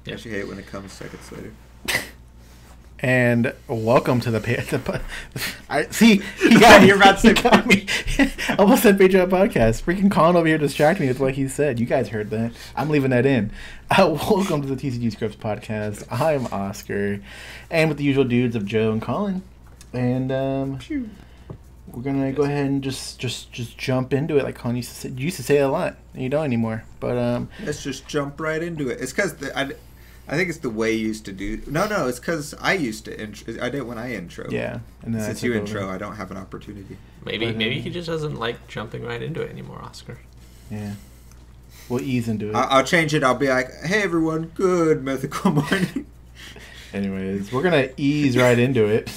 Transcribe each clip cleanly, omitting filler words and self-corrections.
I actually hate when it comes seconds later. And welcome to the I see he got You're about to say me. Almost said Patreon podcast. Freaking Colin over here distracting me with what he said. You guys heard that. I'm leaving that in. Welcome to the TCG Scripts podcast. I'm Oscar, and with the usual dudes of Joe and Colin, and we're gonna go ahead and just jump into it. Like Colin used to say a lot. And you don't anymore. But let's just jump right into it. It's because I think it's the way you used to do. No, it's because I used to intro. I did when I intro. Yeah, and then since you intro, I don't have an opportunity. Maybe he just doesn't like jumping right into it anymore, Oscar. Yeah, we'll ease into it. I'll change it. I'll be like, "Hey everyone, good mythical morning." Anyways, we're gonna ease right into it.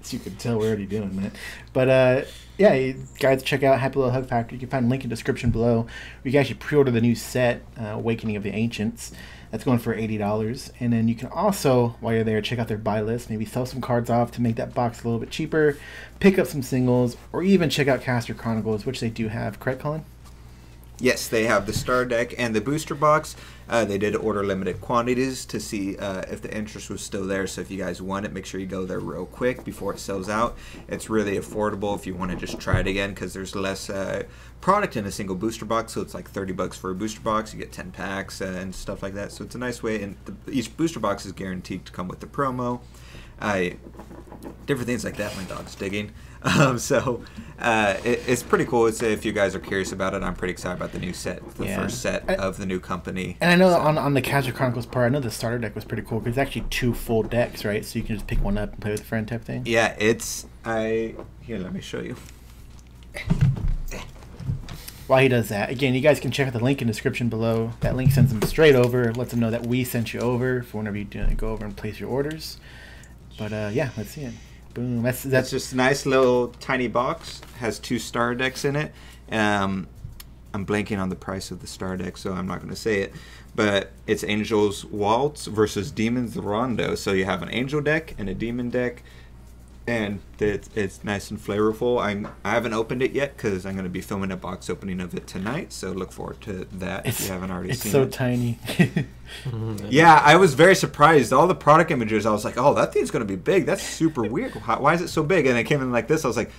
As you can tell, we're already doing that. But yeah, you guys, check out Happy Little Hug Factory. You can find a link in the description below. You can actually pre-order the new set, Awakening of the Ancients. That's going for $80. And then you can also, while you're there, check out their buy list. Maybe sell some cards off to make that box a little bit cheaper. Pick up some singles. Or even check out Caster Chronicles, which they do have. Correct, Colin? Yes, they have the star deck and the booster box. They did order limited quantities to see if the interest was still there. So if you guys want it, make sure you go there real quick before it sells out. It's really affordable if you want to just try it again because there's less product in a single booster box. So it's like $30 for a booster box. You get 10 packs and stuff like that. So it's a nice way. And each booster box is guaranteed to come with the promo. Different things like that. My dog's digging. It's pretty cool. If you guys are curious about it, I'm pretty excited about the new set, the first set of the new company. And I know on the Caster Chronicles part, I know the starter deck was pretty cool because it's actually 2 full decks, right? So you can just pick one up and play with a friend type thing. Yeah, here, let me show you. While he does that, again, you guys can check out the link in the description below. That link sends them straight over, lets them know that we sent you over for whenever you go over and place your orders. But yeah, let's see it. Boom. That's just a nice little tiny box. Has 2 star decks in it. I'm blanking on the price of the star deck, so I'm not going to say it. But it's Angels Waltz versus Demons Rondo. So you have an Angel deck and a Demon deck. And it's nice and flavorful. I haven't opened it yet because I'm going to be filming a box opening of it tonight. So look forward to that if you haven't already seen it. It's so tiny. Yeah, I was very surprised. All the product images, I was like, oh, that thing's going to be big. That's super weird. Why is it so big? And it came in like this. I was like,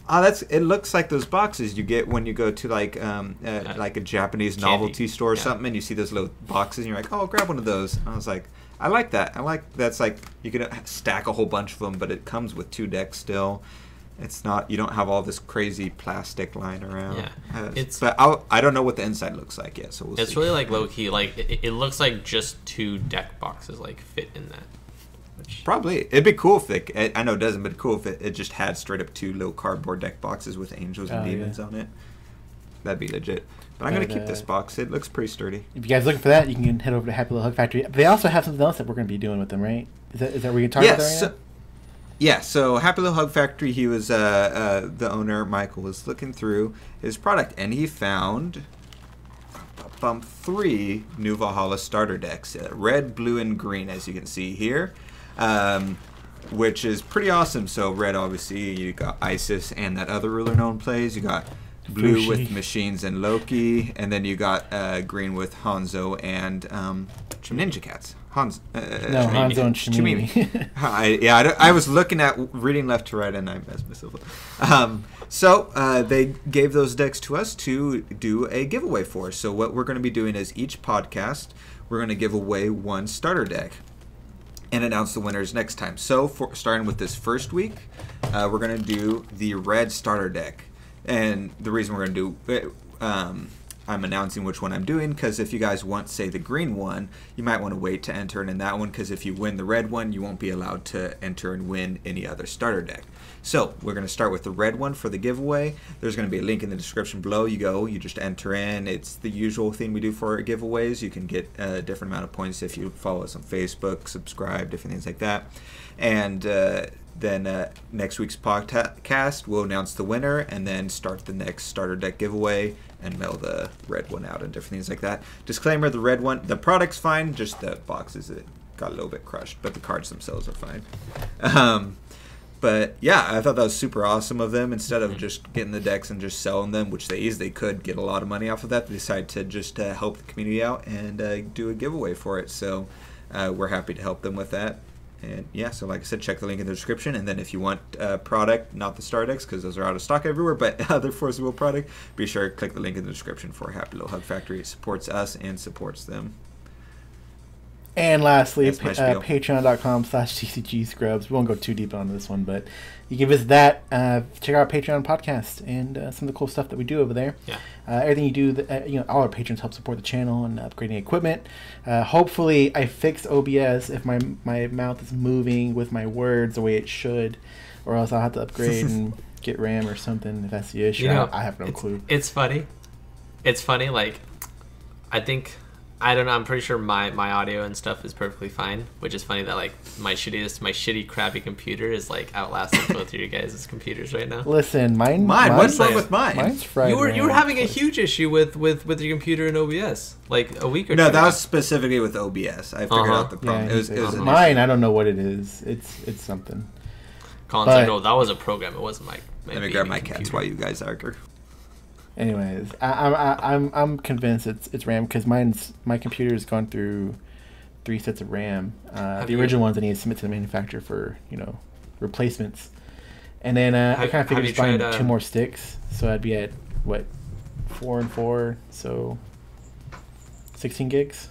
oh, it looks like those boxes you get when you go to like a Japanese novelty store or something, and you see those little boxes, and you're like, oh, I'll grab one of those. And I was like, I like that. That's like you can stack a whole bunch of them, but it comes with 2 decks still. It's not, you don't have all this crazy plastic lying around. Yeah, but I don't know what the inside looks like yet, so we'll see. It's really like low key. Like it looks like just 2 deck boxes like fit in that. Probably it'd be cool if I know it doesn't, but cool if it just had straight up 2 little cardboard deck boxes with angels and demons on it. That'd be legit. But I'm going to keep this box. It looks pretty sturdy. If you guys are looking for that, you can head over to Happy Little Hug Factory. But they also have something else that we're going to be doing with them, right? Is that what we can talk about right now? Yeah, so Happy Little Hug Factory, he was the owner, Michael, was looking through his product, and he found 3 new Valhalla starter decks, red, blue, and green, as you can see here, which is pretty awesome. So red, obviously, you got Isis and that other ruler no one plays. You got blue with Machines and Loki, and then you got green with Hanzo and Ninja Cats. Hanzo and Shimimi. I was looking at reading left to right, and I messed myself up. So they gave those decks to us to do a giveaway for. So what we're going to be doing is each podcast, we're going to give away 1 starter deck and announce the winners next time. So starting with this first week, we're going to do the red starter deck. And the reason we're going to do it, I'm announcing which one I'm doing, because if you guys want, say, the green one, you might want to wait to enter in that one, because if you win the red one, you won't be allowed to enter and win any other starter deck. So we're going to start with the red one for the giveaway. There's going to be a link in the description below. You just enter in. It's the usual thing we do for our giveaways. You can get a different amount of points if you follow us on Facebook, subscribe, different things like that. And then next week's podcast, we'll announce the winner and then start the next starter deck giveaway and mail the red one out and different things like that. Disclaimer, the red one, the product's fine, just the boxes, it got a little bit crushed, but the cards themselves are fine. But yeah, I thought that was super awesome of them. Instead of just getting the decks and just selling them, which they easily could get a lot of money off of that, they decided to just help the community out and do a giveaway for it. So we're happy to help them with that. And yeah, so like I said, check the link in the description. And then if you want product, not the Star decks, because those are out of stock everywhere, but other Force of Will product, be sure to click the link in the description for Happy Little Hug Factory. It supports us and supports them. And lastly, That's my spiel. patreon.com/TCG Scrubs. We won't go too deep on this one, but you can visit that. Check out our Patreon podcast and some of the cool stuff that we do over there. Yeah. Everything you do, all our patrons help support the channel and upgrading equipment. Hopefully, I fix OBS if my mouth is moving with my words the way it should, or else I'll have to upgrade and get RAM or something if that's the issue. I have no clue. It's funny. It's funny. Like, I don't know. I'm pretty sure my audio and stuff is perfectly fine, which is funny that like my shitty crappy computer is like outlasting both of your guys' computers right now. Listen, mine. What's wrong with mine? Mine's fried. You were having a huge issue with your computer in OBS like a week or two. No, that was specifically with OBS. I figured out the problem. Yeah, it was an mine. issue. I don't know what it is. It's something. Colin's like, no, that was a program. It wasn't my Let me grab my computer. cats while you guys argue. Anyways, I'm convinced it's RAM because my computer's gone through 3 sets of RAM. The original ones I need to submit to the manufacturer for replacements, and then I kind of figured just buying 2 more sticks, so I'd be at what 4 and 4, so 16 gigs,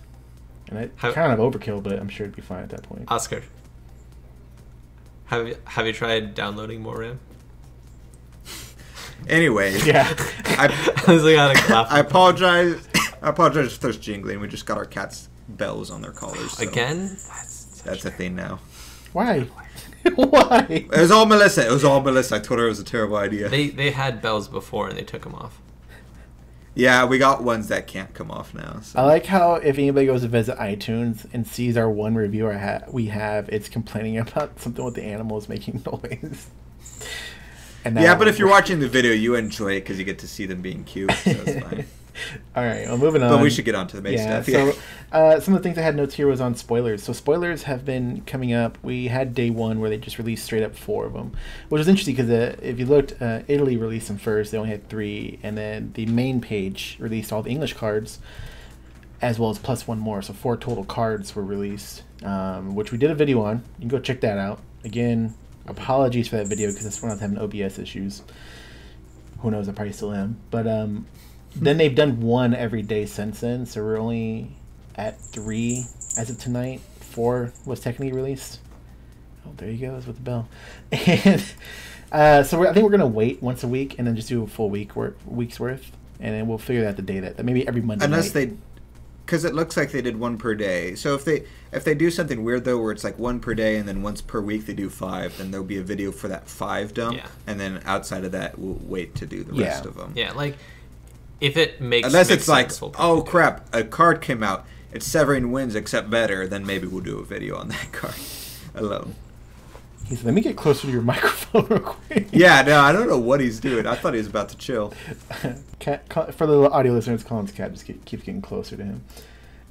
and it's kind of overkill, but I'm sure it'd be fine at that point. Oscar, have you tried downloading more RAM? Anyways, Yeah. I apologize. I apologize for those jingling. We just got our cats' bells on their collars. So Again? that's a thing now. Why? Why? It was all Melissa. I told her it was a terrible idea. They had bells before and they took them off. Yeah, we got ones that can't come off now. So. I like how if anybody goes to visit iTunes and sees our one review we have, it's complaining about something with the animals making noise. Yeah, but if you're watching the video, you enjoy it because you get to see them being cute, so it's fine. All right, well, moving on. But we should get on to the main stuff. Yeah. So some of the things I had notes here was on spoilers. So spoilers have been coming up. We had day 1 where they just released straight up 4 of them, which was interesting because if you looked, Italy released them first. They only had 3, and then the main page released all the English cards, as well as plus 1 more. So 4 total cards were released, which we did a video on. You can go check that out. Again, apologies for that video because that's when I was having OBS issues. Who knows? I probably still am. But then they've done 1 every day since then, so we're only at 3 as of tonight. 4 was technically released. Oh, there you go. That's with the bell. And so I think we're gonna wait once a week and then just do a full week's worth, and then we'll figure out the day that maybe every Monday. Unless they, because it looks like they did 1 per day. So if they do something weird though, where it's like 1 per day and then once per week they do 5, then there'll be a video for that 5 dump. Yeah. And then outside of that, we'll wait to do the rest of them. Yeah, like if it makes unless makes it's like, sense, oh crap, a card came out, it's Severing wins except better, then maybe we'll do a video on that card alone. He's, let me get closer to your microphone real quick. Yeah, no, I don't know what he's doing. I thought he was about to chill. For the audio listeners, Colin's cat just keeps getting closer to him.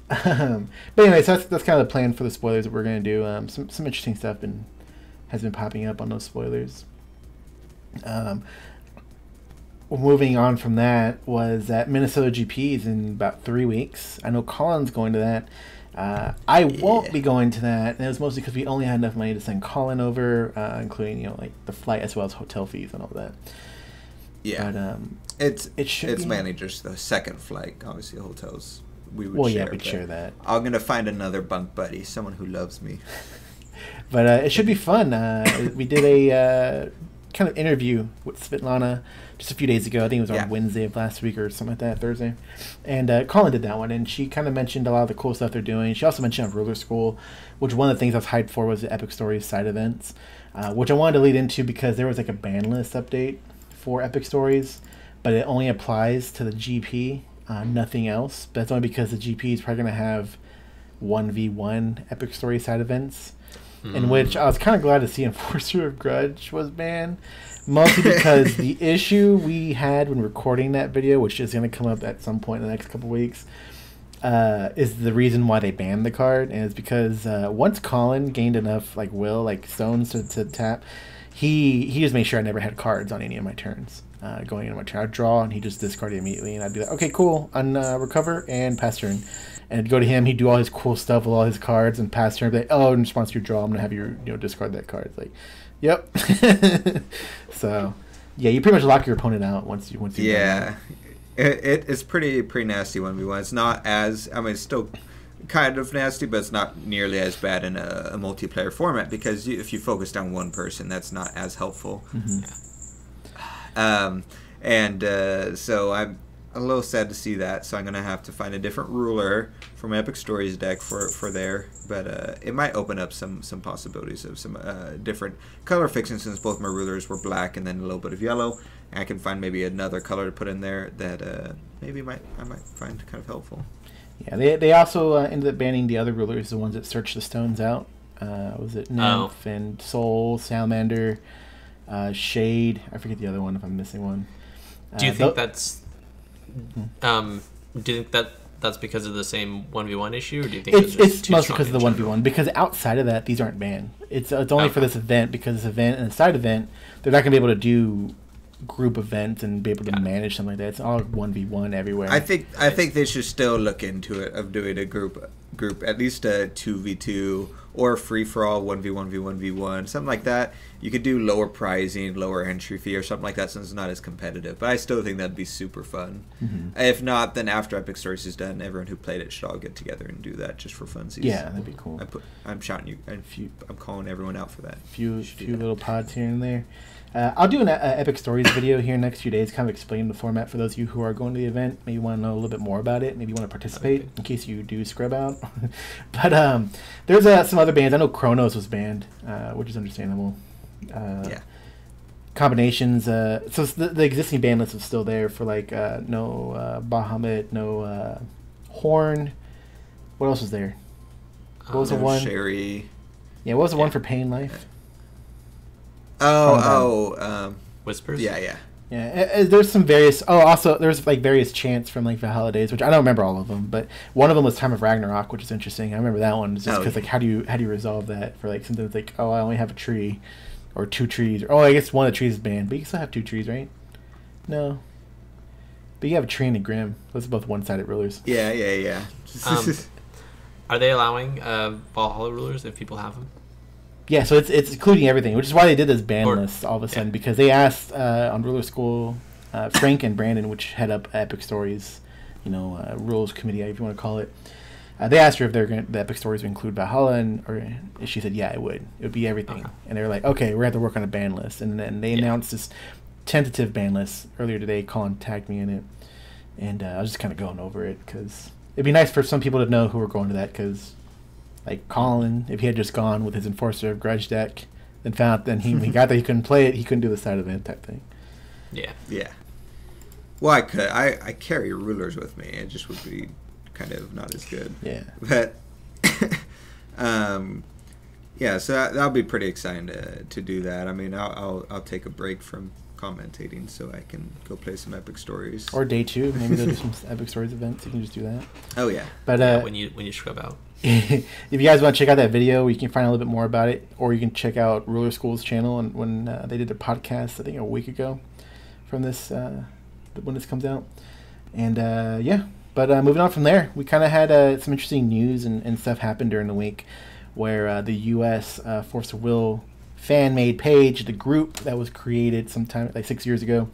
But anyways, that's kind of the plan for the spoilers that we're going to do. Some interesting stuff has been popping up on those spoilers. Moving on from that was that Minnesota GPs in about 3 weeks. I know Colin's going to that. I won't be going to that, and it was mostly because we only had enough money to send Colin over, including like the flight as well as hotel fees and all that. Yeah, but it's mainly just the second flight. Obviously, hotels we would we'd share that. I'm gonna find another bunk buddy, someone who loves me. But it should be fun. We did a kind of interview with Svetlana just a few days ago. I think it was on Wednesday of last week or something like that, Thursday. And Colin did that one, and she kind of mentioned a lot of the cool stuff they're doing. She also mentioned on Ruler School, which one of the things I was hyped for was the Epic Stories side events, which I wanted to lead into because there was like a ban list update for Epic Stories, but it only applies to the GP, nothing else. But that's only because the GP is probably going to have 1v1 Epic Story side events, in which I was kind of glad to see Enforcer of Grudge was banned, mostly because the issue we had when recording that video, which is going to come up at some point in the next couple weeks, is the reason why they banned the card, and it's because once Colin gained enough like stones to tap, he just made sure I never had cards on any of my turns. Going into my turn, I'd draw, and he'd just discard it immediately, and I'd be like, okay, cool, recover and pass turn. And I'd go to him, he'd do all his cool stuff with all his cards, and pass turn, be like, oh, in response to your draw, I'm gonna have you, discard that card. It's like, yep. So, yeah, you pretty much lock your opponent out once you. Yeah, it's pretty nasty 1v1. It's not as, I mean, it's still kind of nasty, but it's not nearly as bad in a multiplayer format, because if you focus down one person, that's not as helpful. So I'm a little sad to see that, so I'm gonna have to find a different ruler from Epic Stories deck for there, but it might open up some possibilities of some different color fixing, since both my rulers were black and then a little bit of yellow. I can find maybe another color to put in there that maybe I might find kind of helpful. Yeah, they also ended up banning the other rulers, the ones that search the stones out. Was it Nymph and Soul, Salamander, Shade? I forget the other one if I'm missing one. Do you think that's? Do you think that's because of the same 1v1 issue, or do you think it's mostly because of the 1v1? Because outside of that, these aren't banned. It's only for this event, because this event and the side event, they're not going to be able to do group events and be able to manage something like that. It's all 1v1 everywhere. I think they should still look into it, of doing a group at least a 2v2 or free for all 1v1v1v1, something like that. You could do lower pricing, lower entry fee, or something like that, since it's not as competitive. But I still think that'd be super fun. If not, then after Epic Stories is done, everyone who played it should all get together and do that just for funsies. Yeah, that'd be cool. I'm shouting you. I'm calling everyone out for that. Few little pods here and there. I'll do an Epic Stories video here in the next few days, kind of explaining the format for those of you who are going to the event. Maybe want to know a little bit more about it. Maybe want to participate in case you do scrub out. But there's some other bans. I know Kronos was banned, which is understandable. Combinations. So the existing ban list is still there for no Bahamut, no Horn. What else was there? What was the one? Sherry. Yeah, what was the one for Pain Life? Whispers. Yeah. There's some various. Also there's various chants from Valhalla days, which I don't remember all of them, but one of them was Time of Ragnarok, which is interesting. I remember that one just because how do you resolve that for something that's I only have a tree, or 2 trees, or I guess one of the trees is banned, but you can still have 2 trees, right? No. But you have a tree and a Grim. Those are both one-sided rulers. Yeah. Are they allowing Valhalla rulers if people have them? Yeah, so it's including everything, which is why they did this ban list all of a sudden, because they asked on Ruler School, Frank and Brandon, which head up Epic Stories, rules committee, if you want to call it. They asked her if the Epic Stories would include Valhalla, or she said, yeah, it would. It would be everything. Okay. And they were like, okay, we're going to have to work on a ban list. And then they announced this tentative ban list earlier today. Colin tagged me in it. And I was just kind of going over it, because it'd be nice for some people to know who were going to that, because Colin, if he had just gone with his Enforcer of Grudge deck, then found out then he got that he couldn't play it, he couldn't do the side event type thing. Yeah. Well, I could. I carry rulers with me. It just would be kind of not as good. Yeah. But so that'll be pretty exciting to do that. I mean, I'll take a break from commentating so I can go play some Epic Stories. Or day 2, maybe they'll do some Epic Stories events. You can just do that. Oh yeah. But when you scrub out. If you guys want to check out that video, you can find a little bit more about it, or you can check out Ruler School's channel and when they did their podcast, I think a week ago, from this when this comes out. And but moving on from there, we kind of had some interesting news and stuff happen during the week, where the U.S. Force of Will fan-made page, the group that was created sometime 6 years ago,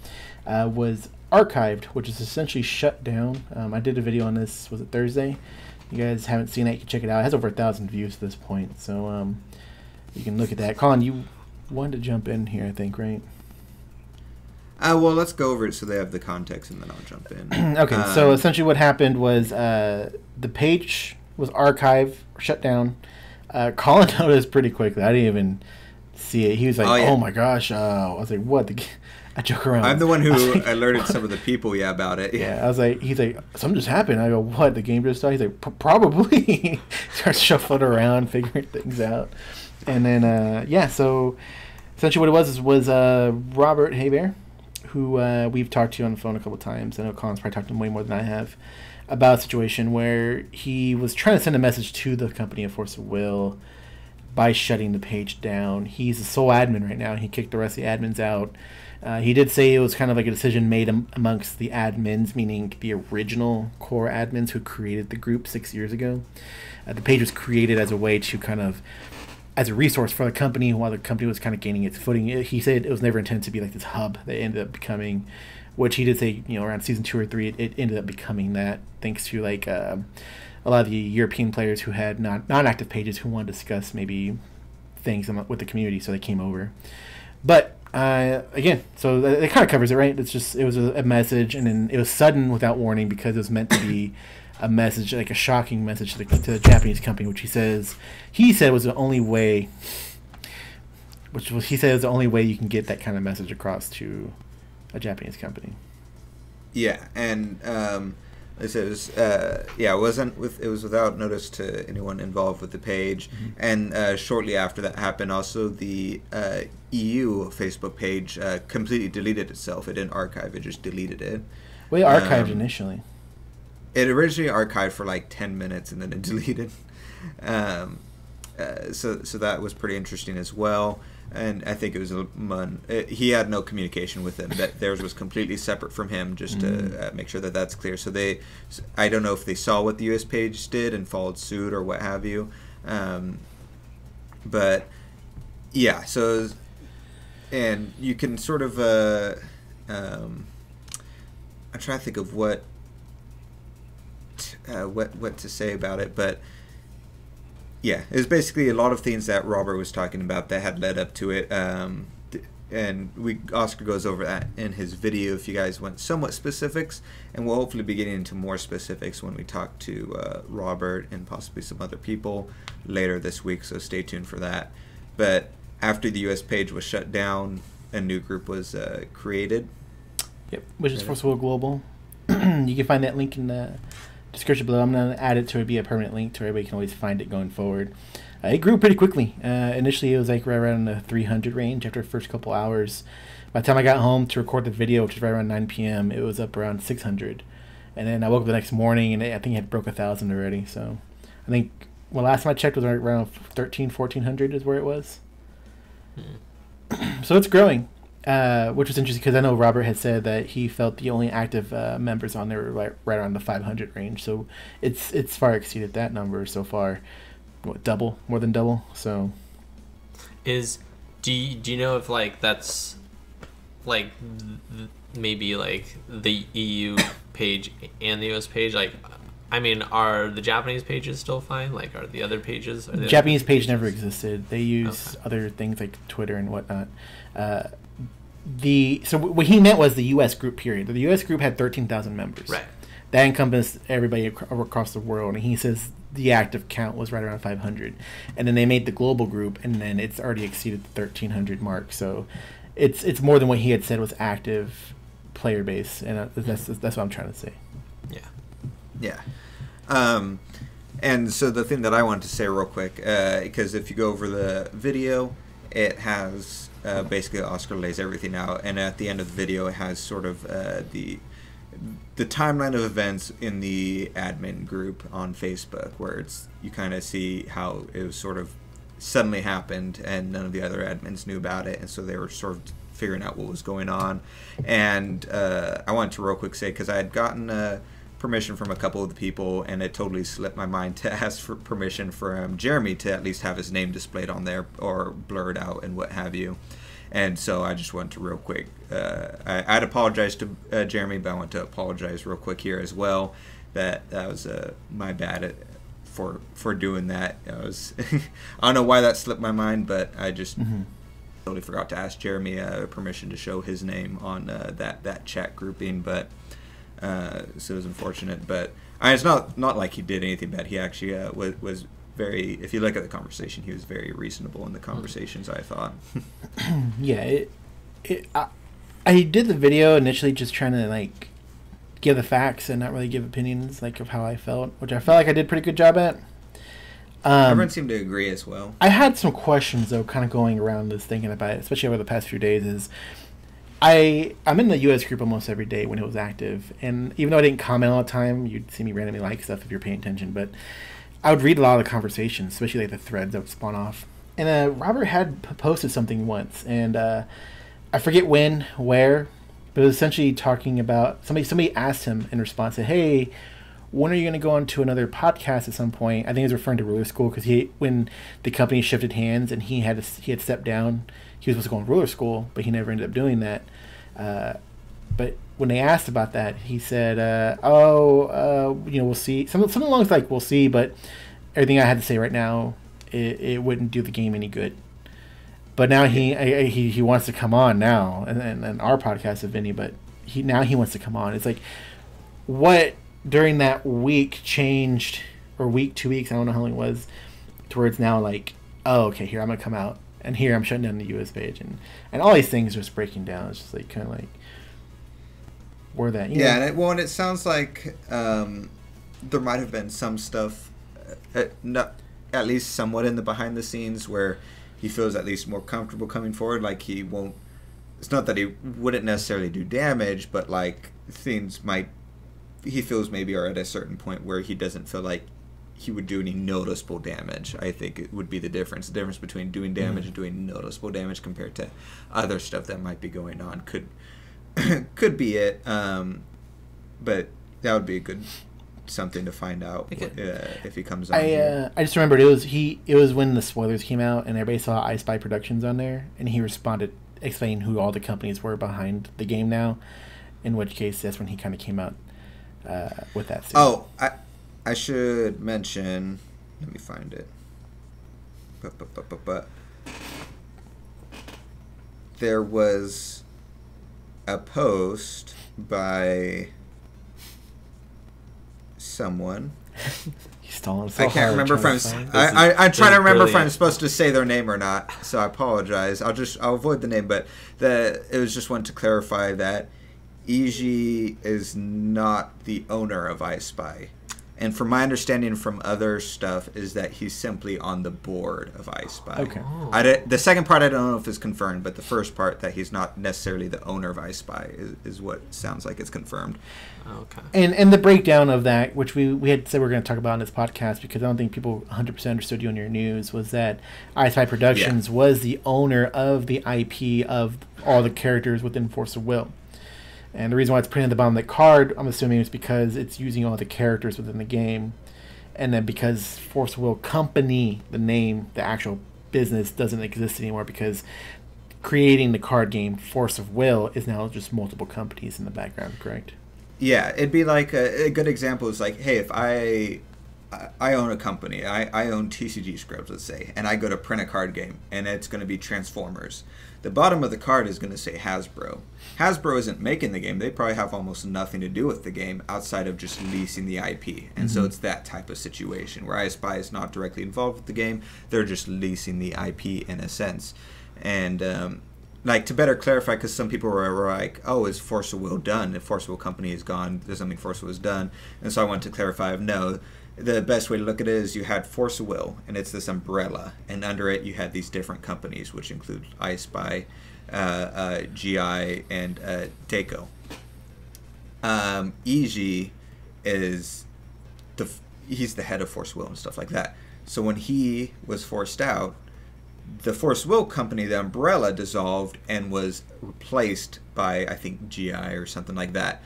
was archived, which is essentially shut down. I did a video on this, was it Thursday? You guys haven't seen it, you can check it out. It has over 1,000 views at this point, so you can look at that. Colin, you wanted to jump in here, I think, right? Well, let's go over it so they have the context, and then I'll jump in. Okay, so essentially what happened was the page was archived, shut down. Colin noticed pretty quickly. I didn't even see it. He was like, oh my gosh. I was like, what? I joke around. I'm the one who alerted some of the people, about it. Yeah, I was like, he's like, something just happened. I go, what? The game just started? He's like, probably. Starts shuffling around, figuring things out. And then, so essentially what it was Robert Hebert, who we've talked to on the phone a couple times. I know Colin's probably talked to him way more than I have, about a situation where he was trying to send a message to the company of Force of Will by shutting the page down. He's the sole admin right now. He kicked the rest of the admins out. He did say it was kind of like a decision made amongst the admins, meaning the original core admins who created the group 6 years ago. The page was created as a way to kind of, as a resource for the company while the company was kind of gaining its footing. He said it was never intended to be like this hub that ended up becoming, which he did say, around season 2 or 3, it ended up becoming that, thanks to like a lot of the European players who had non-active pages who wanted to discuss maybe things with the community, so they came over. But again, so it kind of covers it, right? It was a message, and then it was sudden without warning because it was meant to be a message, like a shocking message to the Japanese company, which he said was the only way, he said was the only way you can get that kind of message across to a Japanese company. Yeah, and it was it was without notice to anyone involved with the page. Mm-hmm. And shortly after that happened, also the EU Facebook page completely deleted itself. It didn't archive; it just deleted it. Well, it archived initially. It originally archived for like 10 minutes and then it deleted. So that was pretty interesting as well. And I think it was he had no communication with them. That theirs was completely separate from him, just to make sure that that's clear. So I don't know if they saw what the US page did and followed suit or what have you. But yeah, so, and you can sort of, I'm trying to think of what to say about it, but yeah, it was basically a lot of things that Robert was talking about that had led up to it, and Oscar goes over that in his video if you guys want somewhat specifics, and we'll hopefully be getting into more specifics when we talk to Robert and possibly some other people later this week, so stay tuned for that. But after the US page was shut down, a new group was created. Yep, which is FOW Global. You can find that link in the description below. I'm going to add it to be a permanent link to everybody can always find it going forward. It grew pretty quickly. Initially, it was like right around the 300 range after the first couple hours. By the time I got home to record the video, which was right around 9 p.m., it was up around 600. And then I woke up the next morning, and I think it had broke 1,000 already. So I think, last time I checked, it was around 1,400 is where it was. So it's growing. Which was interesting because I know Robert had said that he felt the only active members on there were right around the 500 range. So it's far exceeded that number so far. More than double. So do you know if like that's like maybe like the EU page and the US page? Like, I mean, are the Japanese pages still fine? Like, are the other pages? The Japanese page never existed. They use other things like Twitter and whatnot. So what he meant was the U.S. group, period. The U.S. group had 13,000 members. Right. That encompassed everybody across the world. And he says the active count was right around 500. And then they made the global group, and then it's already exceeded the 1,300 mark. So it's more than what he had said was active player base. And that's what I'm trying to say. Yeah. And so the thing that I wanted to say real quick, because if you go over the video, it has... basically, Oscar lays everything out, and at the end of the video, it has sort of the timeline of events in the admin group on Facebook, where you kind of see how it was sort of suddenly happened, and none of the other admins knew about it, and so they were sort of figuring out what was going on. And I wanted to real quick say, because I had gotten permission from a couple of the people, and it totally slipped my mind to ask for permission from Jeremy to at least have his name displayed on there or blurred out and what have you. And so I just wanted to real quick, I'd apologize to Jeremy, but I want to apologize real quick here as well. That was my bad for doing that. I don't know why that slipped my mind, but I just totally forgot to ask Jeremy permission to show his name on that chat grouping, but so it was unfortunate. But it's not like he did anything bad. He actually was very, if you look at the conversation, he was very reasonable in the conversations, I thought. Yeah, I did the video initially just trying to like give the facts and not really give opinions like of how I felt, which I felt like I did a pretty good job at. Everyone seemed to agree as well. I had some questions though, kind of going around this, thinking about it, especially over the past few days. Is I'm in the U.S. group almost every day when it was active, and even though I didn't comment all the time, you'd see me randomly like stuff if you're paying attention. But I would read a lot of the conversations, especially like the threads that would spawn off. And Robert had posted something once, and I forget when, where, but it was essentially talking about somebody asked him in response, said, "Hey, when are you going to go on to another podcast at some point?" I think he was referring to Ruler School because when the company shifted hands and he had stepped down, he was supposed to go on Ruler School, but he never ended up doing that. But when they asked about that, he said, we'll see. Something along like, we'll see, but everything I had to say right now, it wouldn't do the game any good. But now he wants to come on now, and our podcast, if any, but he wants to come on. It's like, what during that week changed, or week, 2 weeks, I don't know how long it was, towards now, like, oh, okay, here I'm going to come out, and here I'm shutting down the US page, and all these things are just breaking down. It's just like, kind of like, where that, you know? And it sounds like there might have been some stuff, at least somewhat in the behind the scenes, where he feels at least more comfortable coming forward. Like, he won't, it's not that he wouldn't necessarily do damage, but like things he feels maybe are at a certain point where he doesn't feel like he would do any noticeable damage. I think it would be the difference between doing damage and doing noticeable damage compared to other stuff that might be going on. Could be it, but that would be a good something to find out if he comes on. I just remembered it was when the spoilers came out and everybody saw I Spy Productions on there, and he responded explaining who all the companies were behind the game now. In which case, that's when he kind of came out with that. Statement. Oh, I should mention. Let me find it. But there was a post by someone. He's stalling so I can't remember if I'm trying to remember if I'm supposed to say their name or not, so I apologize. I'll avoid the name, but it was just one to clarify that EG is not the owner of I Spy. And from my understanding from other stuff is that he's simply on the board of I Spy. Okay. Oh. The second part I don't know if it's confirmed, but the first part that he's not necessarily the owner of I Spy is what sounds like it's confirmed. Okay. And the breakdown of that, which we had said we were going to talk about in this podcast, because I don't think people 100% understood you on your news, was that I Spy Productions was the owner of the IP of all the characters within Force of Will. And the reason why it's printed at the bottom of the card, I'm assuming, is because it's using all the characters within the game. And then because Force of Will Company, the name, the actual business, doesn't exist anymore, because creating the card game Force of Will is now just multiple companies in the background, correct? Yeah, it'd be like a good example is like, hey, if I own a company, I own TCG Scripts, let's say, and I go to print a card game, and it's going to be Transformers. The bottom of the card is going to say Hasbro. Hasbro isn't making the game. They probably have almost nothing to do with the game outside of just leasing the IP. And so it's that type of situation where I Spy is not directly involved with the game. They're just leasing the IP in a sense. And like, to better clarify, because some people were like, oh, is Force of Will done? If Force of Will Company is gone, does that mean Force of Will is done? And so I wanted to clarify, no. The best way to look at it is you had Force of Will, and it's this umbrella, and under it you had these different companies, which include I Spy, GI, and Daco. EG is he's the head of Force of Will and stuff like that. So when he was forced out, the Force of Will company, the umbrella, dissolved and was replaced by, I think, GI or something like that.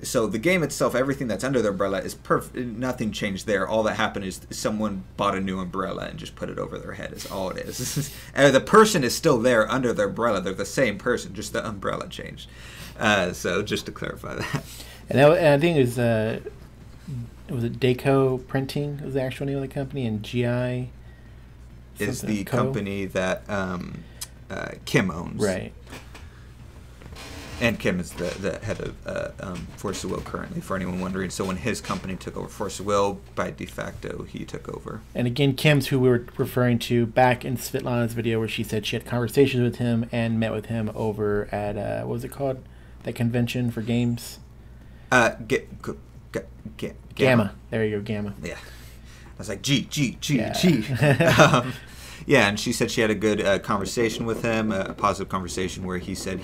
So the game itself, everything that's under the umbrella is perfect. Nothing changed there. All that happened is someone bought a new umbrella and just put it over their head is all it is. The person is still there under the umbrella. They're the same person, just the umbrella changed. So just to clarify that. And I think it was Daco Printing was the actual name of the company, and GI is the company that Kim owns. Right. And Kim is the head of Force of Will currently, for anyone wondering. So when his company took over Force of Will, by de facto, he took over. And again, Kim's who we were referring to back in Svetlana's video where she said she had conversations with him and met with him over at, what was it called? That convention for games? Gamma. There you go, Gamma. Yeah. I was like, G. Yeah. Yeah, and she said she had a good conversation with him, a positive conversation where he said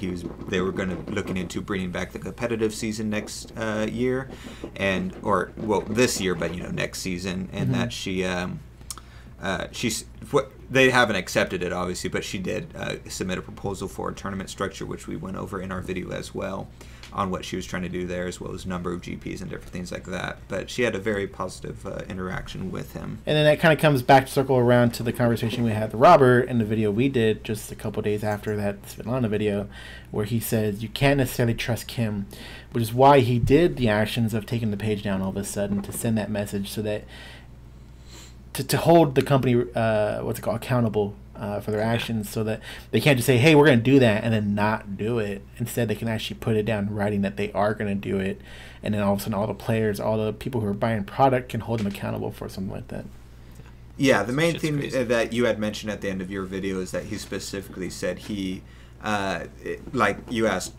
they were looking into bringing back the competitive season next year, this year, but next season, and that she they haven't accepted it obviously, but she did submit a proposal for a tournament structure, which we went over in our video as well, on what she was trying to do there, as well as number of GPs and different things like that. But she had a very positive interaction with him. And then that kind of comes back to circle around to the conversation we had with Robert in the video we did just a couple days after that Svetlana video, where he says you can't necessarily trust Kim, which is why he did the actions of taking the page down all of a sudden to send that message, so that to hold the company accountable for their actions, so that they can't just say, hey, we're going to do that, and then not do it. Instead, they can actually put it down in writing that they are going to do it, and then all of a sudden all the players, all the people who are buying product can hold them accountable for something like that. Yeah, the main thing that you had mentioned at the end of your video is that he specifically said like you asked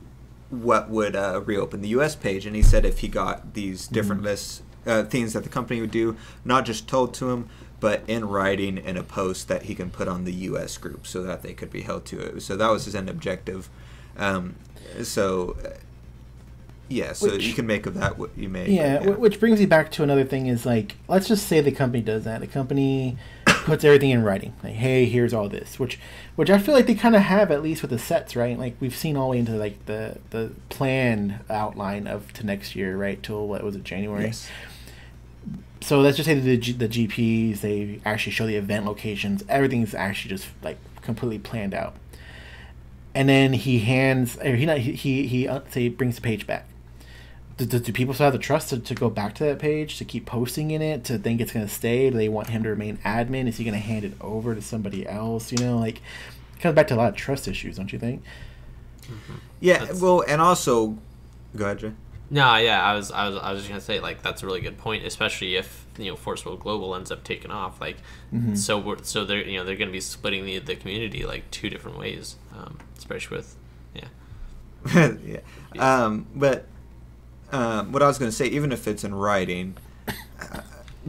what would reopen the US page, and he said if he got these different lists, things that the company would do, not just told to him, but in writing in a post that he can put on the U.S. group so that they could be held to it. So that was his end objective. So you can make of that what you may. Yeah, which brings me back to another thing is, like, let's just say the company does that. The company puts everything in writing. Like, hey, here's all this, which I feel like they kind of have, at least with the sets, right? Like, we've seen all the way into, like, the planned outline to next year, right? Till, what was it, January? Yes. So let's just say the GPs, they actually show the event locations. Everything's actually just like completely planned out. And then he brings the page back. Do people still have the trust to go back to that page, to keep posting in it, to think it's going to stay? Do they want him to remain admin? Is he going to hand it over to somebody else? You know, like, it comes back to a lot of trust issues, don't you think? Mm-hmm. Yeah, well, and also, go ahead, Jay. No, yeah, I was just gonna say, like, that's a really good point, especially if Force World Global ends up taking off, like, so they're they're gonna be splitting the community like two different ways, especially with yeah. But what I was gonna say, even if it's in writing,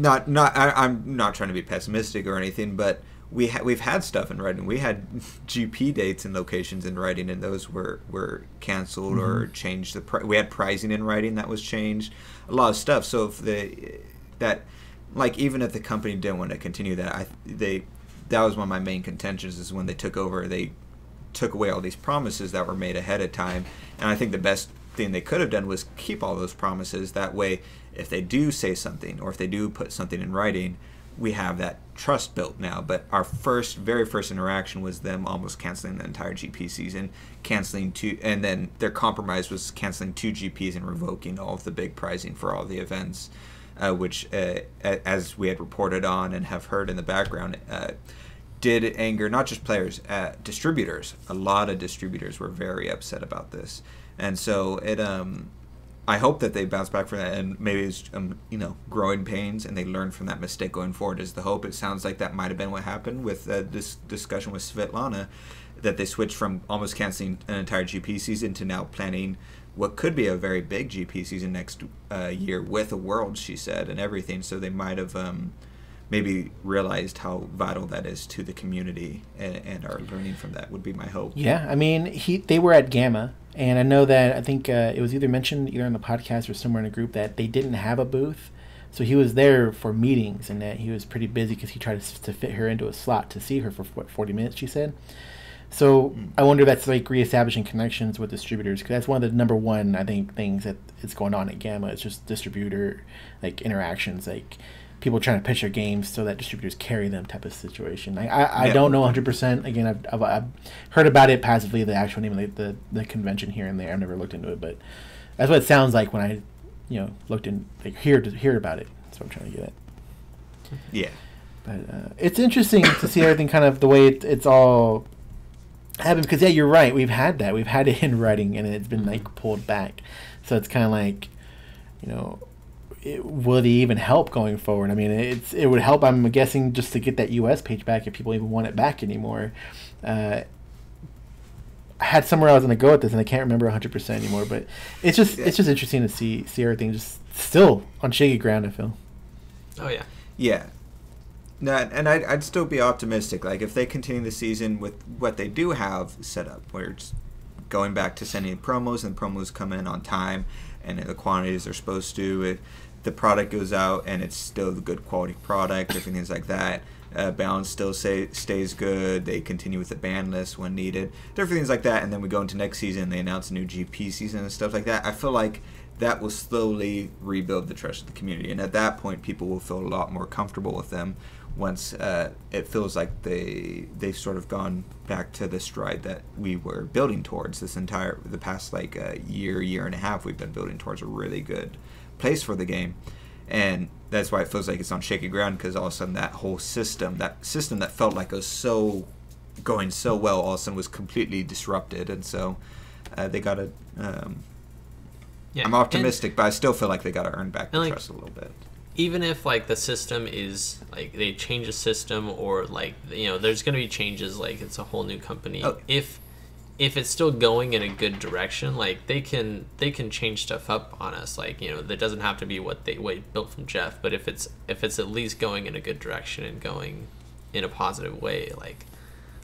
I'm not trying to be pessimistic or anything, but we've had stuff in writing. We had GP dates and locations in writing, and those were canceled or changed. We had pricing in writing that was changed. A lot of stuff. So if even if the company didn't want to continue that, that was one of my main contentions. Is when they took over, they took away all these promises that were made ahead of time, and I think the best thing they could have done was keep all those promises. That way, if they do say something or if they do put something in writing, we have that trust built now. But our very first interaction was them almost canceling the entire GP season, and then their compromise was canceling 2 GPs and revoking all of the big pricing for all the events, which, as we had reported on and have heard in the background, did anger not just players, distributors. A lot of distributors were very upset about this, and so it. I hope that they bounce back from that, and maybe it's growing pains, and they learn from that mistake going forward is the hope. It sounds like that might have been what happened with this discussion with Svetlana, that they switched from almost canceling an entire GP season to now planning what could be a very big GP season next year with a World, she said, and everything. So they might have maybe realized how vital that is to the community, and are learning from that would be my hope. Yeah, I mean, they were at Gamma. And I know that, I think it was either mentioned either on the podcast or somewhere in a group that they didn't have a booth. So he was there for meetings, and that he was pretty busy because he tried to fit her into a slot to see her for, 40 minutes, she said. So I wonder if that's like reestablishing connections with distributors, because that's one of the number one, I think, things that is going on at Gamma. It's just distributor like interactions, like people trying to pitch their games so that distributors carry them type of situation. I don't know 100%. Again, I've heard about it passively, the actual name of the convention here and there. I've never looked into it, but that's what it sounds like when I looked in, like, hear about it. That's what I'm trying to get at. Yeah. But it's interesting to see everything kind of the way it's all happened, because yeah, you're right. We've had that. We've had it in writing, and it's been like pulled back. So it's kind of like, will it even help going forward? I mean, it would help, I'm guessing, just to get that US page back if people even want it back anymore. I had somewhere I was going to go with this, and I can't remember 100% anymore. But it's just interesting to see everything just still on shaky ground, I feel. Oh yeah. Yeah. No, and I'd still be optimistic. Like, if they continue the season with what they do have set up, where it's going back to sending promos, and promos come in on time and in the quantities they're supposed to, the product goes out and it's still a good quality product, everything like that, balance still stays good. They continue with the ban list when needed. Different things like that. And then we go into next season. They announce a new GP season and stuff like that. I feel like that will slowly rebuild the trust of the community. And at that point, people will feel a lot more comfortable with them once it feels like they've sort of gone back to the stride that we were building towards. The past like year and a half, we've been building towards a really good place for the game. And that's why it feels like it's on shaky ground, because all of a sudden that whole system that felt like it was going so well, all of a sudden was completely disrupted. And so they got to... I'm optimistic, but I still feel like they got to earn back the trust a little bit. Even if like the system is like they change the system, or like there's going to be changes, like it's a whole new company. Oh. If it's still going in a good direction, like they can change stuff up on us. Like that doesn't have to be what they built from Jeff, but if it's at least going in a good direction and going in a positive way, like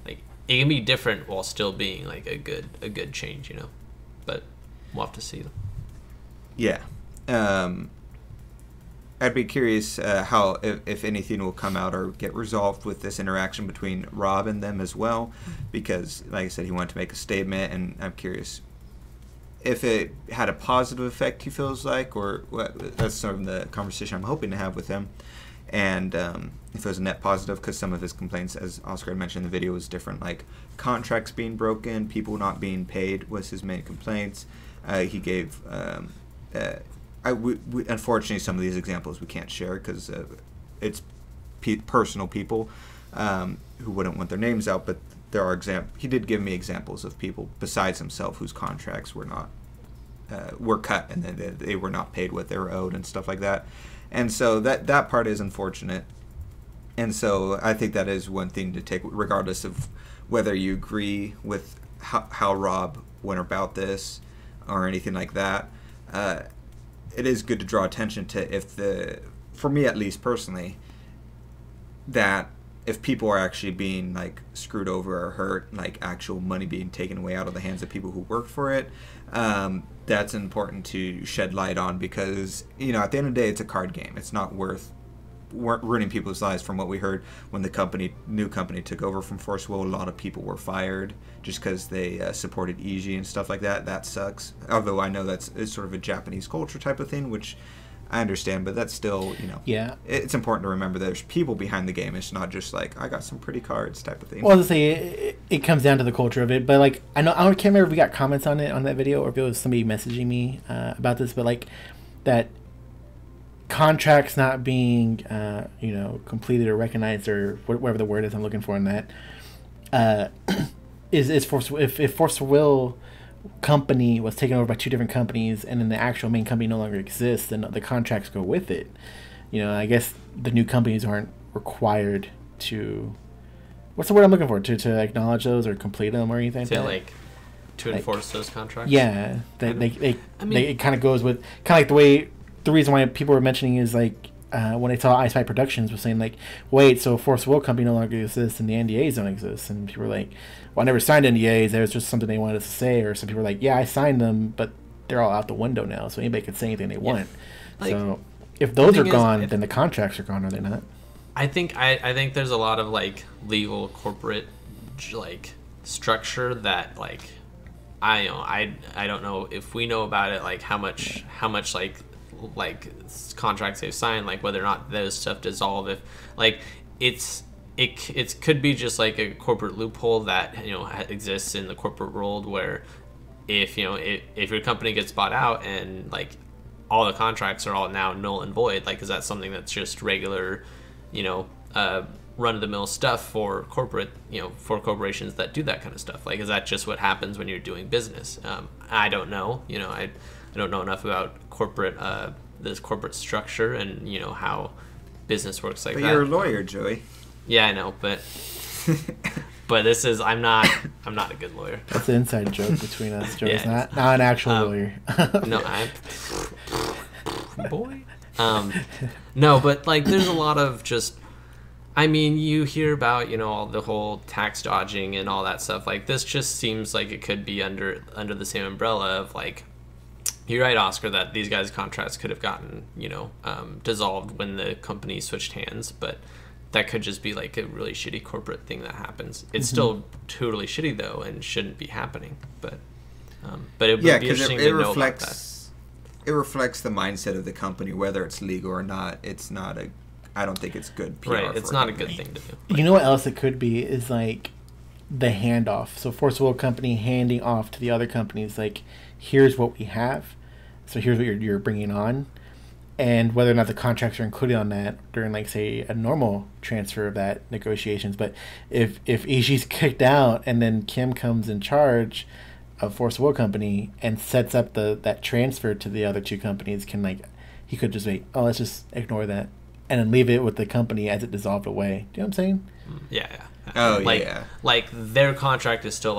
it can be different while still being like a good change, But we'll have to see. Yeah. I'd be curious how, if anything, will come out or get resolved with this interaction between Rob and them as well, because, like I said, he wanted to make a statement, and I'm curious if it had a positive effect, he feels like, or that's sort of the conversation I'm hoping to have with him, and if it was a net positive, because some of his complaints, as Oscar had mentioned in the video, was different, like contracts being broken, people not being paid was his main complaints. He gave... unfortunately, some of these examples we can't share because it's personal people who wouldn't want their names out. But there are he did give me examples of people besides himself whose contracts were not were cut, and then they were not paid what they were owed and stuff like that. And so that part is unfortunate. And so I think that is one thing to take, regardless of whether you agree with how Rob went about this or anything like that. It is good to draw attention to for me at least personally, that if people are actually being like screwed over or hurt, like actual money being taken away out of the hands of people who work for it, that's important to shed light on, because at the end of the day, it's a card game. It's not worth ruining people's lives. From what we heard when the new company took over from FOW, a lot of people were fired just because they supported EG and stuff like that. That sucks. Although I know it's sort of a Japanese culture type of thing, which I understand, but that's still, yeah, it's important to remember there's people behind the game. It's not just like, I got some pretty cards type of thing. Well, I'll say it comes down to the culture of it, but like I can't remember if we got comments on it on that video or if it was somebody messaging me about this, but like that contracts not being completed or recognized, or whatever the word is I'm looking for in that, is if FOW company was taken over by two different companies, and then the actual main company no longer exists, then the contracts go with it. I guess the new companies aren't required to, what's the word I'm looking for, to acknowledge those or complete them or anything to enforce those contracts. Yeah, it kind of goes with kind of like the reason why people were mentioning is like when I saw Ice Fight Productions was saying like, wait, so FOW company no longer exists and the NDAs don't exist, and people were like, well, I never signed NDAs. There was just something they wanted us to say, or some people were like, yeah, I signed them, but they're all out the window now, so anybody can say anything they want. So if those are gone, then the contracts are gone, are they not? I think there's a lot of like legal corporate like structure that like I don't know if we know about it, like how much like contracts they've signed, like whether or not those stuff dissolve, if like it could be just like a corporate loophole that exists in the corporate world, where if your company gets bought out and like all the contracts are all now null and void, like is that something that's just regular run-of-the-mill stuff for corporations that do that kind of stuff? Like, is that just what happens when you're doing business? I don't know. I don't know enough about this corporate structure and how business works like that. But you're a lawyer, Joey. Yeah, I know, but this is I'm not a good lawyer. That's an inside joke between us. Joey's not an actual lawyer. No, I'm boy. No, but like there's a lot of just. I mean, you hear about all the whole tax dodging and all that stuff. Like this just seems like it could be under the same umbrella of like. You're right, Oscar, that these guys' contracts could have gotten dissolved when the company switched hands, but that could just be like a really shitty corporate thing that happens. It's still totally shitty though, and shouldn't be happening. But it would be interesting to know about that. It reflects the mindset of the company, whether it's legal or not. I don't think it's good PR. Right, it's not a good thing to do. You know what else it could be is like the handoff. So Force Will company handing off to the other companies, like, here's what we have. So here's what you're bringing on. And whether or not the contracts are included on that during, like, say, a normal transfer of that negotiations. But if Ishii's kicked out and then Kim comes in charge of Force Will company and sets up that transfer to the other two companies, he could just say, oh, let's just ignore that and then leave it with the company as it dissolved away. Do you know what I'm saying? Yeah. Oh, yeah. Like their contract is still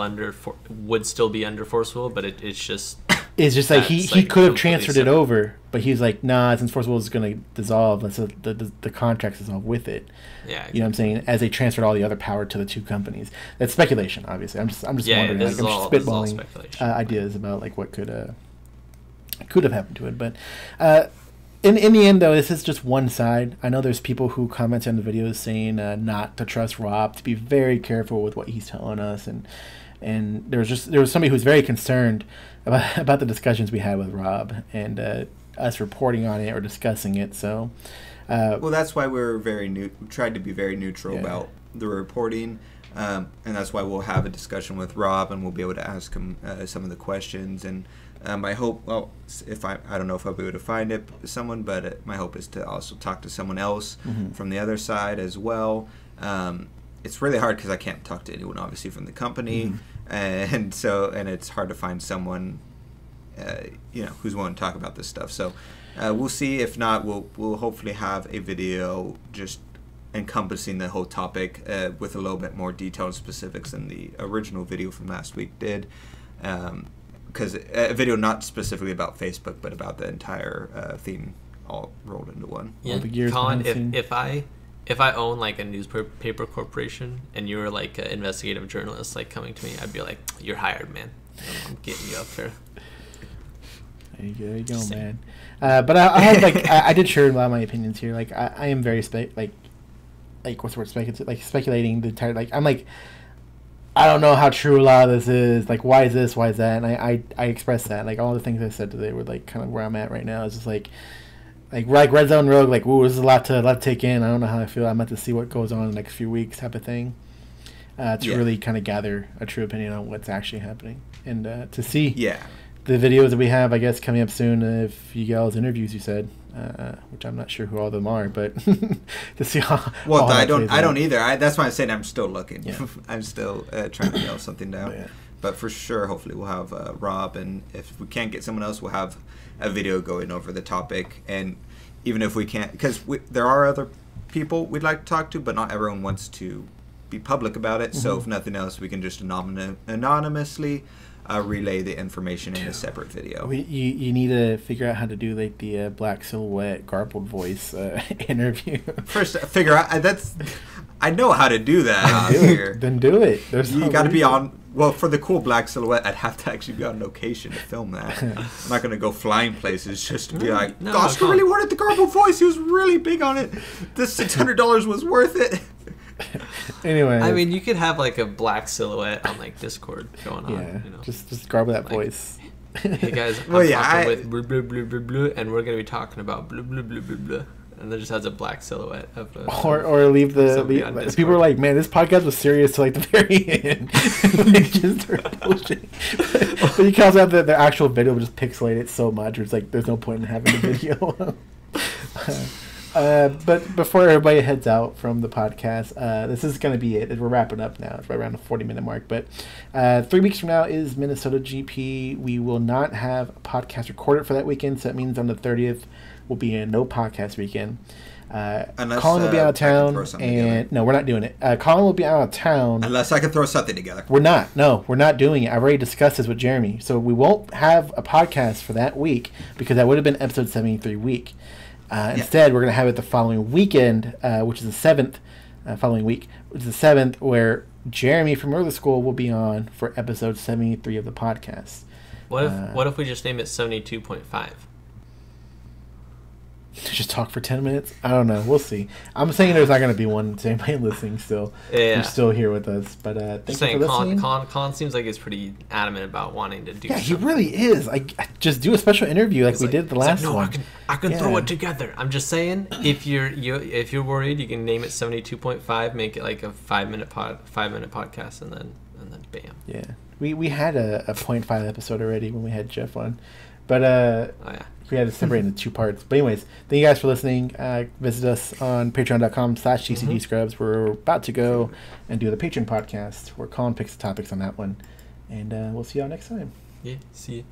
would still be under Force Will, but it's just... It's just like he could have transferred it over, but he's like, nah, since Force Will is going to dissolve, so the contracts dissolve with it. Yeah, exactly. You know what I'm saying? As they transferred all the other power to the two companies. That's speculation, obviously. I'm just wondering. Like, I'm just spitballing ideas about like what could have happened to it. But in the end, though, this is just one side. I know there's people who comment on the videos saying not to trust Rob, to be very careful with what he's telling us, and there was somebody who's very concerned about the discussions we had with Rob and us reporting on it or discussing it. So, well, that's why we're tried to be very neutral about the reporting, and that's why we'll have a discussion with Rob and we'll be able to ask him some of the questions. And I hope, well, if I don't know if I'll be able to find someone, but my hope is to also talk to someone else from the other side as well. It's really hard because I can't talk to anyone, obviously, from the company, and it's hard to find someone, who's willing to talk about this stuff. So we'll see. If not, we'll hopefully have a video just encompassing the whole topic with a little bit more detailed specifics than the original video from last week did. Because a video not specifically about Facebook, but about the entire theme all rolled into one. Yeah, Colin, if I own like a newspaper corporation and you were like an investigative journalist like coming to me, I'd be like, you're hired, man. I'm getting you up there. There you go, man. But I have I did share a lot of my opinions here. Like I am very what's the word, speculating the entire, I'm like, I don't know how true a lot of this is. Like, why is this? Why is that? And I expressed that. Like, all the things I said today were, like, kind of where I'm at right now. It's just, like Red Zone Rogue, like, ooh, this is a lot to take in. I don't know how I feel. I'm about to see what goes on in the next few weeks type of thing. To really kind of gather a true opinion on what's actually happening. And to see the videos that we have, I guess, coming up soon, if you y'all's interviews, you said, which I'm not sure who all of them are, but to see how. Well, I don't either. That's why I'm saying I'm still looking. Yeah. I'm still trying to nail something down. Yeah. But for sure, hopefully we'll have Rob, and if we can't get someone else, we'll have a video going over the topic. And even if we can't, because there are other people we'd like to talk to, but not everyone wants to be public about it. So if nothing else, we can just anonymously relay the information in a separate video. You need to figure out how to do like the black silhouette garbled voice interview. First, figure out I know how to do that here. Then do it. You got to be on. Well, for the cool black silhouette, I'd have to actually be on location to film that. I'm not going to go flying places just to be like, Oscar really wanted the garbled voice. He was really big on it. This $600 was worth it. Anyway, I mean, you could have like a black silhouette on like Discord going on. Yeah, just garble that voice. Hey guys, I'm talking with blue, blue, blue, blue, blue, and we're gonna be talking about blue, blue, blue, blue, blue, and then just has a black silhouette of. Or leave people are like, man, this podcast was serious to like the very end. They just start bullshitting. But you can also have the actual video just pixelate it so much, it's like there's no point in having the video. But before everybody heads out from the podcast, this is going to be it. We're wrapping up now. It's right around the 40-minute mark. But 3 weeks from now is Minnesota GP. We will not have a podcast recorded for that weekend, so that means on the 30th will be a no podcast weekend. Colin will be out of town, and no, we're not doing it. Colin will be out of town. Unless I can throw something together. We're not. No, we're not doing it. I've already discussed this with Jeremy. So we won't have a podcast for that week because that would have been episode 73 week. Instead, we're going to have it the following weekend, which is the 7th, following week, which is the 7th, where Jeremy from Early School will be on for episode 73 of the podcast. What if we just name it 72.5? Just talk for 10 minutes? I don't know. We'll see. I'm saying there's not going to be one to anybody listening still. Yeah. You're still here with us. But thank you for listening. Colin seems like he's pretty adamant about wanting to do Yeah, something. he really is. I just do a special interview like we did the last one. I can throw it together. I'm just saying, if you're worried, you can name it 72.5, make it like a 5-minute podcast, and then bam. Yeah. We had a 0.5 episode already when we had Jeff on. But we had to separate into 2 parts. But anyways, thank you guys for listening. Visit us on patreon.com/TCG Scrubs. We're about to go and do the Patreon podcast where Colin picks the topics on that one. And we'll see y'all next time. Yeah, see you.